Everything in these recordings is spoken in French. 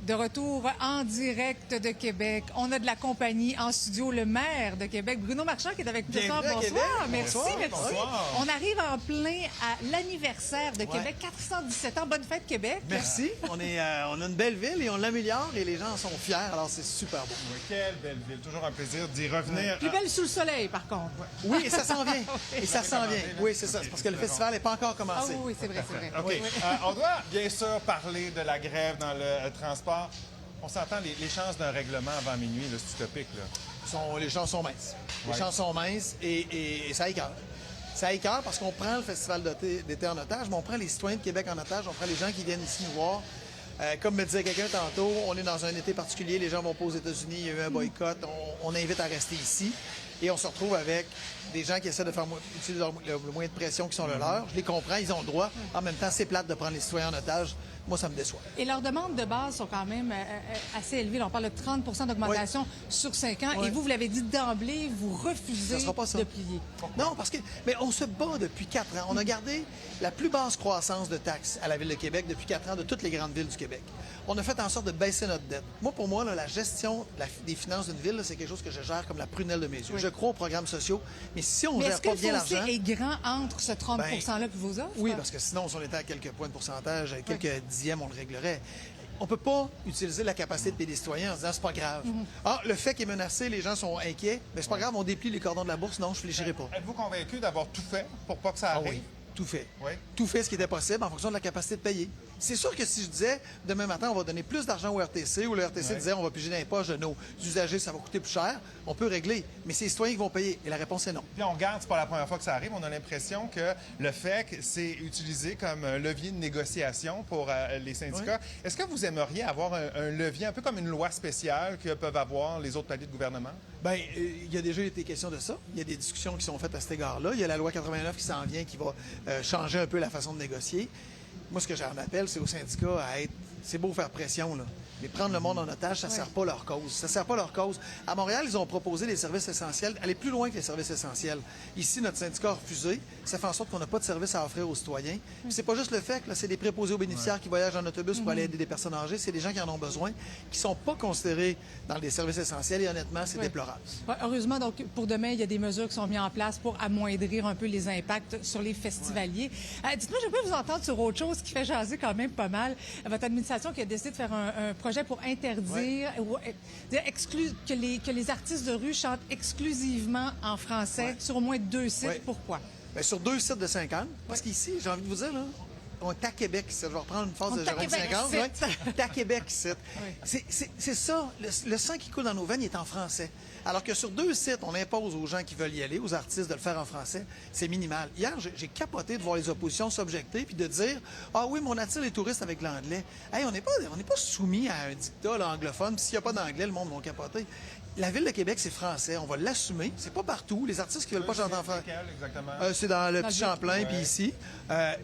De retour en direct de Québec. On a de la compagnie en studio, le maire de Québec, Bruno Marchand, qui est avec nous ce soir. Bienvenue à Bonsoir. Québec. Merci, Bonsoir. merci. Bonsoir. On arrive en plein à l'anniversaire de Québec, 417 ans. Bonne fête, Québec. Merci. On a une belle ville et on l'améliore et les gens en sont fiers. Alors, c'est super beau. Oui, quelle belle ville. Toujours un plaisir d'y revenir. Plus belle sous le soleil, par contre. Oui, et ça s'en vient. Et ça s'en vient. Oui, c'est ça. C'est parce que le festival n'est pas encore Ah commencé. oui, c'est vrai, c'est vrai. OK. Oui. On doit bien sûr parler de la grève dans le transport. On s'entend, les chances d'un règlement avant minuit, là, c'est utopique. Là. Les chances sont minces. Les Ouais. chances sont minces et ça écœure. Ça écœure parce qu'on prend le festival d'été en otage, mais on prend les citoyens de Québec en otage, on prend les gens qui viennent ici nous voir. Comme me disait quelqu'un tantôt, on est dans un été particulier, les gens vont pas aux États-Unis, il y a eu un boycott, on invite à rester ici. Et on se retrouve avec des gens qui essaient de faire utiliser le moyen de pression qui sont le leur. Je les comprends, ils ont le droit. En même temps, c'est plate de prendre les citoyens en otage. Moi, ça me déçoit. Et leurs demandes de base sont quand même assez élevées. Là, on parle de 30 d'augmentation sur 5 ans. Oui. Et vous l'avez dit d'emblée, vous refusez Ça sera pas ça. de plier. Non, parce que mais on se bat depuis 4 ans. On a gardé la plus basse croissance de taxes à la Ville de Québec depuis 4 ans de toutes les grandes villes du Québec. On a fait en sorte de baisser notre dette. Pour moi, là, la gestion des finances d'une ville, là, c'est quelque chose que je gère comme la prunelle de mes yeux. Oui. Je crois aux programmes sociaux, mais si on Mais gère est-ce que pas le bien fossé l'argent... est grand entre ce 30 %-là et vos offres? Oui, parce que sinon, si on était à quelques points de pourcentage, à quelques dixièmes, on le réglerait. On peut pas utiliser la capacité de payer les citoyens en disant c'est pas grave. Ah, le fait qu'il est menacé, les gens sont inquiets, mais c'est pas grave, on déplie les cordons de la bourse, non, je fléchirai pas. Êtes-vous convaincu d'avoir tout fait pour pas que ça Ah arrive? oui, tout fait. Oui. Tout fait ce qui était possible en fonction de la capacité de payer. C'est sûr que si je disais, demain matin, on va donner plus d'argent au RTC, ou le RTC disait, on va piger dans les poches de nos usagers, ça va coûter plus cher, on peut régler. Mais c'est les citoyens qui vont payer. Et la réponse est non. Puis on regarde, c'est pas la première fois que ça arrive. On a l'impression que le FEC, c'est utilisé comme un levier de négociation pour les syndicats. Est-ce que vous aimeriez avoir un levier, un peu comme une loi spéciale que peuvent avoir les autres paliers de gouvernement? Bien, il y a déjà été question de ça. Il y a des discussions qui sont faites à cet égard-là. Il y a la loi 89 qui s'en vient, qui va changer un peu la façon de négocier. Moi, ce que j'en appelle, c'est aux syndicats à être... C'est beau faire pression, là. Mais prendre le monde en otage, ça ne sert pas leur cause. Ça ne sert pas leur cause. À Montréal, ils ont proposé des services essentiels, aller plus loin que les services essentiels. Ici, notre syndicat a refusé. Ça fait en sorte qu'on n'a pas de services à offrir aux citoyens. Puis c'est pas juste le fait que là, c'est des préposés aux bénéficiaires qui voyagent en autobus pour aller aider des personnes âgées. C'est des gens qui en ont besoin, qui sont pas considérés dans les services essentiels. Et honnêtement, c'est déplorable. Ouais, heureusement, donc, pour demain, il y a des mesures qui sont mises en place pour amoindrir un peu les impacts sur les festivaliers. Dites-moi, je peux vous entendre sur autre chose qui fait jaser quand même pas mal. Votre administration qui a décidé de faire un projet pour interdire ou que les artistes de rue chantent exclusivement en français sur au moins 2 sites. Ouais. Pourquoi? Bien, sur 2 sites de 50. Parce qu'ici, j'ai envie de vous dire, là, on est à Québec ici. Je vais reprendre une phrase On de est à Jérôme Québec 50. ici. Ouais. T'es à Québec ici. Oui. C'est ça. Le sang qui coule dans nos veines, il est en français. Alors que sur 2 sites, on impose aux gens qui veulent y aller, aux artistes, de le faire en français. C'est minimal. Hier, j'ai capoté de voir les oppositions s'objecter puis de dire « Ah oui, mais on attire les touristes avec l'anglais. » Hey, on n'est pas soumis à un dictat là, anglophone. S'il n'y a pas d'anglais, le monde va capoter. La Ville de Québec, c'est français. On va l'assumer. C'est pas partout. Les artistes qui veulent pas chanter en français. Lesquels, exactement? C'est dans le Dans Petit le- Champlain, puis Ouais. ici.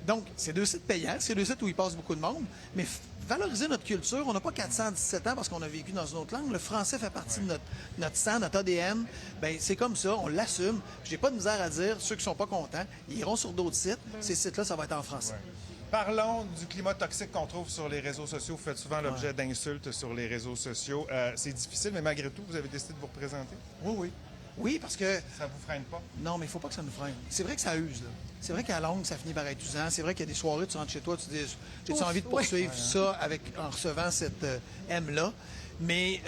Donc, c'est 2 sites payants, c'est 2 sites où il passe beaucoup de monde. Mais valoriser notre culture, on n'a pas 417 ans parce qu'on a vécu dans une autre langue. Le français fait partie de notre sang, notre ADN. Bien, c'est comme ça, on l'assume. J'ai pas de misère à dire, ceux qui sont pas contents, ils iront sur d'autres sites. Ces sites-là, ça va être en français. Parlons du climat toxique qu'on trouve sur les réseaux sociaux. Vous faites souvent l'objet d'insultes sur les réseaux sociaux. C'est difficile, mais malgré tout, vous avez décidé de vous représenter. Oui, oui. Oui, parce que... Ça vous freine pas? Non, mais il faut pas que ça nous freine. C'est vrai que ça use, là. C'est vrai qu'à longue, ça finit par être usant. C'est vrai qu'il y a des soirées, tu rentres chez toi, tu te dis, j'ai-tu envie de poursuivre ça en recevant cette M-là? Mais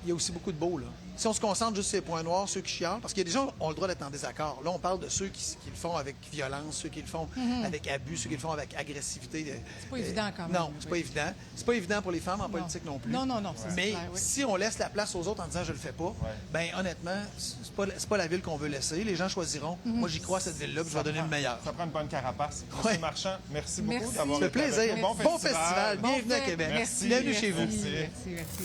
il y a aussi beaucoup de beau, là. Si on se concentre juste sur les points noirs, ceux qui chialent, parce qu'il y a des gens qui ont le droit d'être en désaccord. Là, on parle de ceux qui le font avec violence, ceux qui le font avec abus, ceux qui le font avec agressivité. C'est pas évident quand même. Non, c'est pas évident. C'est pas évident pour les femmes en politique non plus. Non, ça, c'est Mais clair, oui. si on laisse la place aux autres en disant je le fais pas, ben honnêtement, c'est pas la ville qu'on veut laisser. Les gens choisiront. Moi, j'y crois à cette ville-là, puis je vais donner le meilleur. Ça prend une bonne carapace. Ouais. Monsieur Marchand, merci beaucoup Merci. d'avoir Ça fait été avec plaisir. nous. Bon festival. Bon Bienvenue à fête. Québec. Merci. Bienvenue chez vous. Merci.